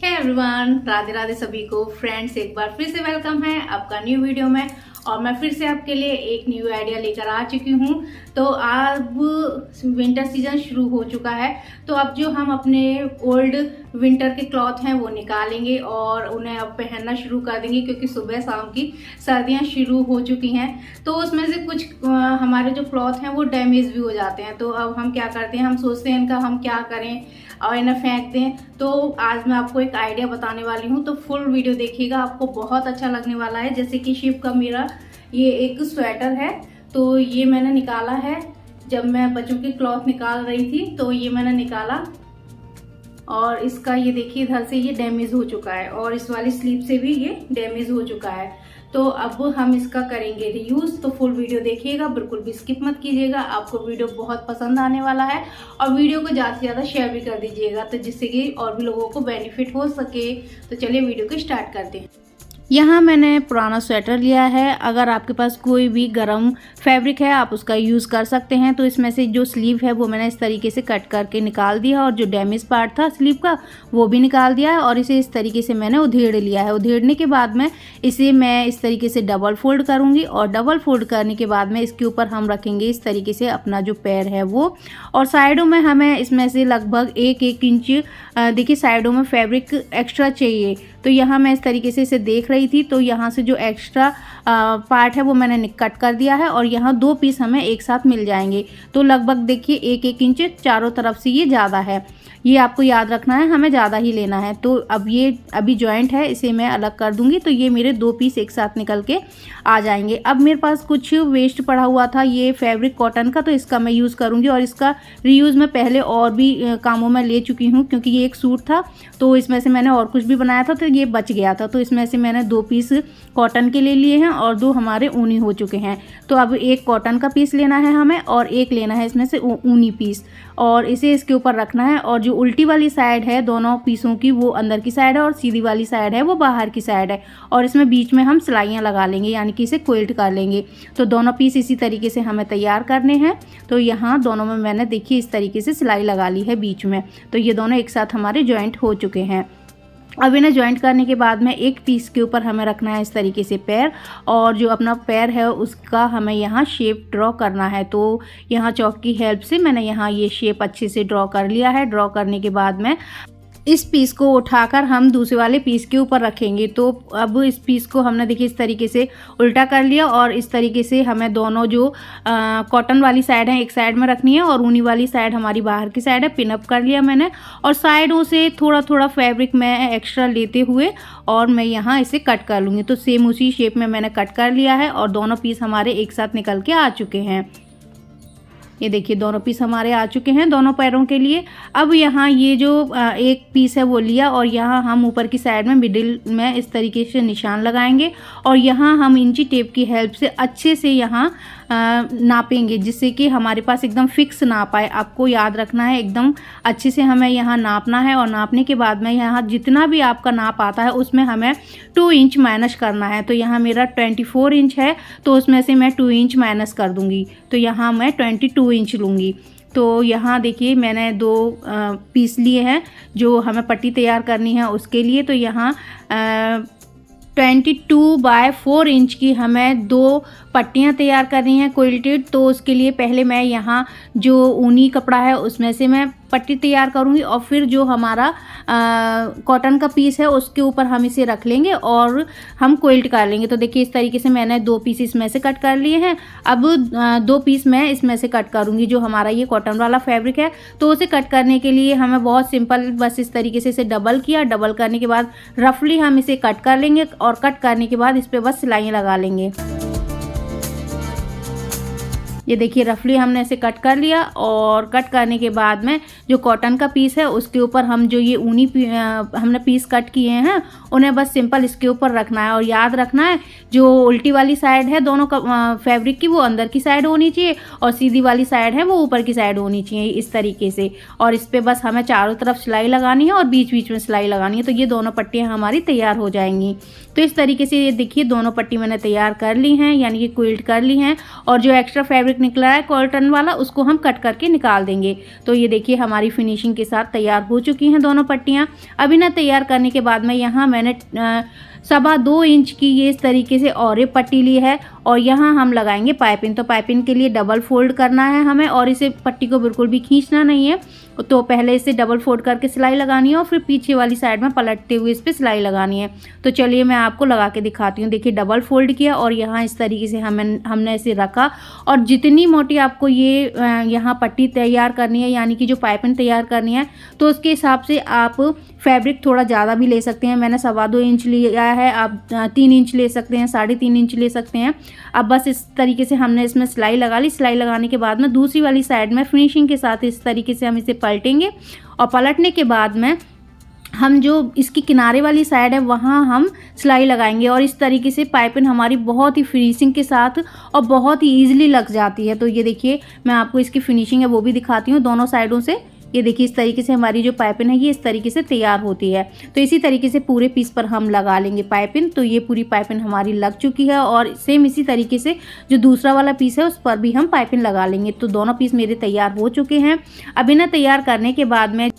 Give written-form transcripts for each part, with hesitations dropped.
Hey everyone, Radhe Radhe सभी को। Friends, एक बार फिर से वेलकम है आपका न्यू वीडियो में। और मैं फिर से आपके लिए एक न्यू आइडिया लेकर आ चुकी हूँ। तो अब विंटर सीजन शुरू हो चुका है, तो अब जो हम अपने ओल्ड विंटर के क्लॉथ हैं वो निकालेंगे और उन्हें अब पहनना शुरू कर देंगे, क्योंकि सुबह शाम की सर्दियाँ शुरू हो चुकी हैं। तो उसमें से कुछ हमारे जो क्लॉथ हैं वो डैमेज भी हो जाते हैं। तो अब हम क्या करते हैं, हम सोचते हैं इनका हम क्या करें और इन्हें फेंक दें। तो आज मैं आपको एक आइडिया बताने वाली हूँ, तो फुल वीडियो देखिएगा, आपको बहुत अच्छा लगने वाला है। जैसे कि शिव का मेरा ये एक स्वेटर है, तो ये मैंने निकाला है जब मैं बच्चों की क्लॉथ निकाल रही थी, तो ये मैंने निकाला और इसका ये देखिए इधर से ये डैमेज हो चुका है और इस वाली स्लीव से भी ये डैमेज हो चुका है। तो अब हम इसका करेंगे रीयूज। तो फुल वीडियो देखिएगा, बिल्कुल भी स्किप मत कीजिएगा, आपको वीडियो बहुत पसंद आने वाला है। और वीडियो को ज़्यादा से ज़्यादा शेयर भी कर दीजिएगा, तो जिससे कि और भी लोगों को बेनिफिट हो सके। तो चलिए वीडियो को स्टार्ट करते हैं। यहाँ मैंने पुराना स्वेटर लिया है। अगर आपके पास कोई भी गर्म फैब्रिक है आप उसका यूज़ कर सकते हैं। तो इसमें से जो स्लीव है वो मैंने इस तरीके से कट करके निकाल दिया और जो डैमेज पार्ट था स्लीव का वो भी निकाल दिया है और इसे इस तरीके से मैंने उधेड़ लिया है। उधेड़ने के बाद में इसे मैं इस तरीके से डबल फोल्ड करूँगी और डबल फोल्ड करने के बाद में इसके ऊपर हम रखेंगे इस तरीके से अपना जो पैर है वो। और साइडों में हमें इसमें से लगभग 1-1 इंच देखिए साइडों में फैब्रिक एक्स्ट्रा चाहिए। तो यहाँ मैं इस तरीके से इसे देख रही थी, तो यहाँ से जो एक्स्ट्रा पार्ट है वो मैंने कट कर दिया है और यहाँ 2 पीस हमें एक साथ मिल जाएंगे। तो लगभग देखिए 1-1 इंच चारों तरफ से ये ज़्यादा है, ये आपको याद रखना है, हमें ज़्यादा ही लेना है। तो अब ये अभी जॉइंट है, इसे मैं अलग कर दूंगी, तो ये मेरे 2 पीस एक साथ निकल के आ जाएंगे। अब मेरे पास कुछ वेस्ट पड़ा हुआ था ये फैब्रिक कॉटन का, तो इसका मैं यूज़ करूंगी और इसका रीयूज़ मैं पहले और भी कामों में ले चुकी हूँ, क्योंकि ये एक सूट था तो इसमें से मैंने और कुछ भी बनाया था तो ये बच गया था। तो इसमें से मैंने 2 पीस कॉटन के ले लिए हैं और 2 हमारे ऊनी हो चुके हैं। तो अब एक कॉटन का पीस लेना है हमें और एक लेना है इसमें से ऊनी पीस, और इसे इसके ऊपर रखना है। और जो उल्टी वाली साइड है दोनों पीसों की वो अंदर की साइड है और सीधी वाली साइड है वो बाहर की साइड है। और इसमें बीच में हम सिलाइयाँ लगा लेंगे, यानी कि इसे क्विल्ट कर लेंगे। तो दोनों पीस इसी तरीके से हमें तैयार करने हैं। तो यहाँ दोनों में मैंने देखिए इस तरीके से सिलाई लगा ली है बीच में। तो ये दोनों एक साथ हमारे जॉइंट हो चुके हैं। अब इन्हें जॉइंट करने के बाद में एक पीस के ऊपर हमें रखना है इस तरीके से पैर, और जो अपना पैर है उसका हमें यहाँ शेप ड्रॉ करना है। तो यहाँ चॉक की हेल्प से मैंने यहाँ ये शेप अच्छे से ड्रॉ कर लिया है। ड्रॉ करने के बाद में इस पीस को उठाकर हम दूसरे वाले पीस के ऊपर रखेंगे। तो अब इस पीस को हमने देखिए इस तरीके से उल्टा कर लिया और इस तरीके से हमें दोनों जो कॉटन वाली साइड है एक साइड में रखनी है और ऊनी वाली साइड हमारी बाहर की साइड है। पिनअप कर लिया मैंने और साइडों से थोड़ा थोड़ा फैब्रिक मैं एक्स्ट्रा लेते हुए और मैं यहाँ इसे कट कर लूँगी। तो सेम उसी शेप में मैंने कट कर लिया है और दोनों पीस हमारे एक साथ निकल के आ चुके हैं। ये देखिए दोनों पीस हमारे आ चुके हैं दोनों पैरों के लिए। अब यहाँ ये जो एक पीस है वो लिया और यहाँ हम ऊपर की साइड में मिडिल में इस तरीके से निशान लगाएंगे और यहाँ हम इंची टेप की हेल्प से अच्छे से यहाँ नापेंगे, जिससे कि हमारे पास एकदम फिक्स नाप आए। आपको याद रखना है एकदम अच्छे से हमें यहाँ नापना है और नापने के बाद में यहाँ जितना भी आपका नाप आता है उसमें हमें 2 इंच माइनस करना है। तो यहाँ मेरा 24 इंच है, तो उसमें से मैं 2 इंच माइनस कर दूँगी, तो यहाँ मैं 22 इंच लूँगी। तो यहाँ देखिए मैंने 2 पीस लिए हैं जो हमें पट्टी तैयार करनी है उसके लिए। तो यहाँ 22/4 इंच की हमें 2 पट्टियाँ तैयार करनी है क्विल्टेड। तो उसके लिए पहले मैं यहाँ जो ऊनी कपड़ा है उसमें से मैं पट्टी तैयार करूँगी और फिर जो हमारा कॉटन का पीस है उसके ऊपर हम इसे रख लेंगे और हम क्विल्ट कर लेंगे। तो देखिए इस तरीके से मैंने 2 पीस इसमें से कट कर लिए हैं। अब 2 पीस मैं इसमें से कट करूँगी जो हमारा ये कॉटन वाला फैब्रिक है। तो उसे कट करने के लिए हमें बहुत सिंपल बस इस तरीके से इसे डबल किया। डबल करने के बाद रफली हम इसे कट कर लेंगे और कट करने के बाद इस पर बस सिलाइयाँ लगा लेंगे। ये देखिए रफली हमने इसे कट कर लिया और कट करने के बाद में जो कॉटन का पीस है उसके ऊपर हम जो ये ऊनी हमने पीस कट किए हैं उन्हें बस सिंपल इसके ऊपर रखना है। और याद रखना है जो उल्टी वाली साइड है दोनों फैब्रिक की वो अंदर की साइड होनी चाहिए और सीधी वाली साइड है वो ऊपर की साइड होनी चाहिए इस तरीके से। और इस पर बस हमें चारों तरफ सिलाई लगानी है और बीच बीच में सिलाई लगानी है। तो ये दोनों पट्टियाँ हमारी तैयार हो जाएंगी। तो इस तरीके से ये देखिए दोनों पट्टी मैंने तैयार कर ली हैं, यानी कि क्विल्ट कर ली हैं। और जो एक्स्ट्रा फैब्रिक फैब्रिक निकला है कॉटन वाला, उसको हम कट करके निकाल देंगे। तो ये देखिए हमारी फिनिशिंग के साथ तैयार हो चुकी हैं दोनों पट्टियाँ। अब इन्हें तैयार करने के बाद में यहाँ मैंने 2.25 इंच की ये इस तरीके से और एक पट्टी ली है और यहाँ हम लगाएंगे पाइपिंग। तो पाइपिंग के लिए डबल फोल्ड करना है हमें और इसे पट्टी को बिल्कुल भी खींचना नहीं है। तो पहले इसे डबल फोल्ड करके सिलाई लगानी है और फिर पीछे वाली साइड में पलटते हुए इस पर सिलाई लगानी है। तो चलिए मैं आपको लगा के दिखाती हूँ। देखिए डबल फोल्ड किया और यहाँ इस तरीके से हमने इसे रखा और जितनी मोटी आपको ये यहाँ पट्टी तैयार करनी है यानी कि जो पाइपिंग तैयार करनी है तो उसके हिसाब से आप फैब्रिक थोड़ा ज़्यादा भी ले सकते हैं। मैंने 2.25 इंच लिया है, आप 3 इंच ले सकते हैं, 3.5 इंच ले सकते हैं। अब बस इस तरीके से हमने इसमें सिलाई लगा ली। सिलाई लगाने के बाद में दूसरी वाली साइड में फिनिशिंग के साथ इस तरीके से हम इसे पलटेंगे और पलटने के बाद में हम जो इसकी किनारे वाली साइड है वहाँ हम सिलाई लगाएंगे और इस तरीके से पाइपिंग हमारी बहुत ही फिनिशिंग के साथ और बहुत ही ईजिली लग जाती है। तो ये देखिए मैं आपको इसकी फिनिशिंग है वो भी दिखाती हूँ दोनों साइडों से। ये देखिए इस तरीके से हमारी जो पाइपिंग है ये इस तरीके से तैयार होती है। तो इसी तरीके से पूरे पीस पर हम लगा लेंगे पाइपिंग। तो ये पूरी पाइपिंग हमारी लग चुकी है और सेम इसी तरीके से जो दूसरा वाला पीस है उस पर भी हम पाइपिंग लगा लेंगे। तो दोनों पीस मेरे तैयार हो चुके हैं। अब इन्हें तैयार करने के बाद में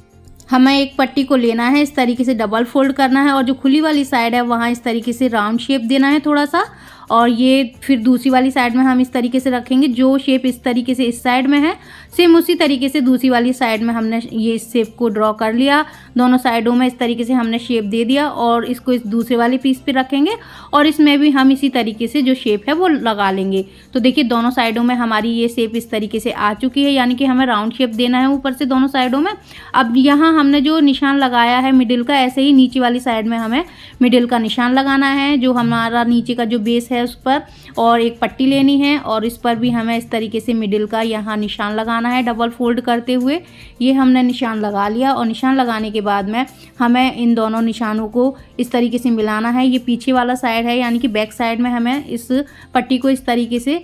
हमें एक पट्टी को लेना है, इस तरीके से डबल फोल्ड करना है और जो खुली वाली साइड है वहाँ इस तरीके से राउंड शेप देना है थोड़ा सा और ये फिर दूसरी वाली साइड में हम इस तरीके से रखेंगे। जो शेप इस तरीके से इस साइड में है सेम उसी तरीके से दूसरी वाली साइड में हमने ये इस शेप को ड्रॉ कर लिया। दोनों साइडों में इस तरीके से हमने शेप दे दिया और इसको इस दूसरे वाले पीस पे रखेंगे और इसमें भी हम इसी तरीके से जो शेप है वो लगा लेंगे। तो देखिए दोनों साइडों में हमारी ये शेप इस तरीके से आ चुकी है यानी कि हमें राउंड शेप देना है ऊपर से दोनों साइडों में। अब यहाँ हमने जो निशान लगाया है मिडिल का, ऐसे ही नीचे वाली साइड में हमें मिडिल का निशान लगाना है जो हमारा नीचे का जो बेस है उस पर, और एक पट्टी लेनी है और इस पर भी हमें इस तरीके से मिडिल का यहाँ निशान लगाना है डबल फोल्ड करते हुए। ये हमने निशान लगा लिया और निशान लगाने के बाद में हमें इन दोनों निशानों को इस तरीके से मिलाना है। ये पीछे वाला साइड है यानी कि बैक साइड में हमें इस पट्टी को इस तरीके से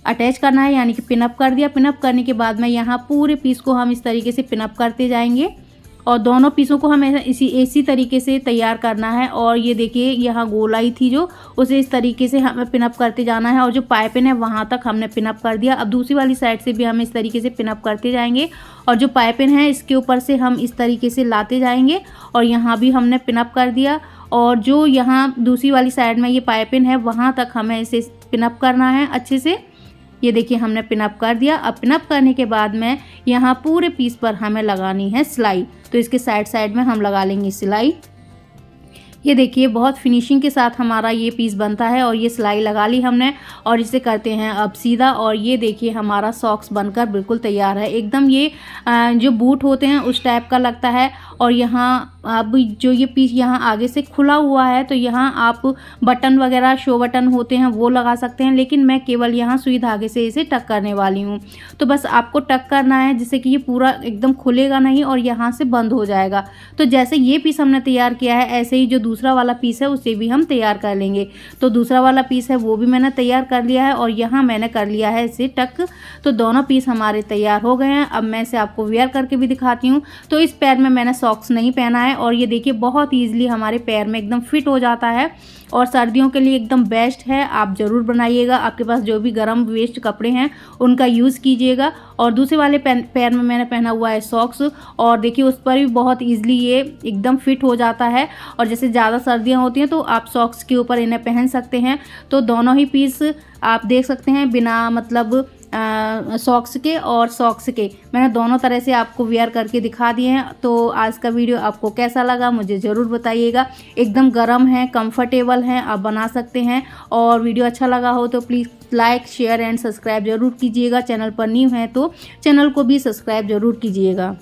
अटैच करना है यानी कि पिनअप कर दिया। पिनअप करने के बाद में यहाँ पूरे पीस को हम इस तरीके से पिनअप करते जाएंगे और दोनों पीसों को हमें इसी तरीके से तैयार करना है। और ये देखिए यहाँ गोलाई थी जो, उसे इस तरीके से हमें पिनअप करते जाना है और जो पाइपिंग है वहाँ तक हमने पिनअप कर दिया। अब दूसरी वाली साइड से भी हम इस तरीके से पिनअप करते जाएंगे और जो पाइपिंग है इसके ऊपर से हम इस तरीके से लाते जाएंगे और यहाँ भी हमने पिनअप कर दिया और जो यहाँ दूसरी वाली साइड में ये पाइपिंग है वहाँ तक हमें इसे पिनअप करना है अच्छे से। ये देखिए हमने पिनअप कर दिया। अब पिनअप करने के बाद में यहाँ पूरे पीस पर हमें लगानी है सिलाई। तो इसके साइड में हम लगा लेंगे सिलाई। ये देखिए बहुत फिनिशिंग के साथ हमारा ये पीस बनता है और ये सिलाई लगा ली हमने और इसे करते हैं अब सीधा। और ये देखिए हमारा सॉक्स बनकर बिल्कुल तैयार है एकदम। ये जो बूट होते हैं उस टाइप का लगता है और यहाँ अब जो ये पीस यहाँ आगे से खुला हुआ है तो यहाँ आप बटन वगैरह शो बटन होते हैं वो लगा सकते हैं, लेकिन मैं केवल यहाँ सुई धागे से इसे टक करने वाली हूँ। तो बस आपको टक करना है जिससे कि ये पूरा एकदम खुलेगा नहीं और यहाँ से बंद हो जाएगा। तो जैसे ये पीस हमने तैयार किया है ऐसे ही जो दूसरा वाला पीस है उसे भी हम तैयार कर लेंगे। तो दूसरा वाला पीस है वो भी मैंने तैयार कर लिया है और यहाँ मैंने कर लिया है इसे टक। तो दोनों पीस हमारे तैयार हो गए हैं। अब मैं इसे आपको वेयर करके भी दिखाती हूँ। तो इस पैर में मैंने सॉक्स नहीं पहना है और ये देखिए बहुत ईजिली हमारे पैर में एकदम फिट हो जाता है और सर्दियों के लिए एकदम बेस्ट है। आप ज़रूर बनाइएगा। आपके पास जो भी गर्म वेस्ट कपड़े हैं उनका यूज़ कीजिएगा। और दूसरे वाले पैर में मैंने पहना हुआ है सॉक्स और देखिए उस पर भी बहुत ईजिली ये एकदम फिट हो जाता है। और जैसे ज़्यादा सर्दियाँ होती हैं तो आप सॉक्स के ऊपर इन्हें पहन सकते हैं। तो दोनों ही पीस आप देख सकते हैं बिना मतलब सॉक्स के और सॉक्स के मैंने दोनों तरह से आपको वेयर करके दिखा दिए हैं। तो आज का वीडियो आपको कैसा लगा मुझे ज़रूर बताइएगा। एकदम गर्म है, कंफर्टेबल है, आप बना सकते हैं। और वीडियो अच्छा लगा हो तो please like share and subscribe ज़रूर कीजिएगा। चैनल पर न्यू है तो चैनल को भी सब्सक्राइब ज़रूर कीजिएगा।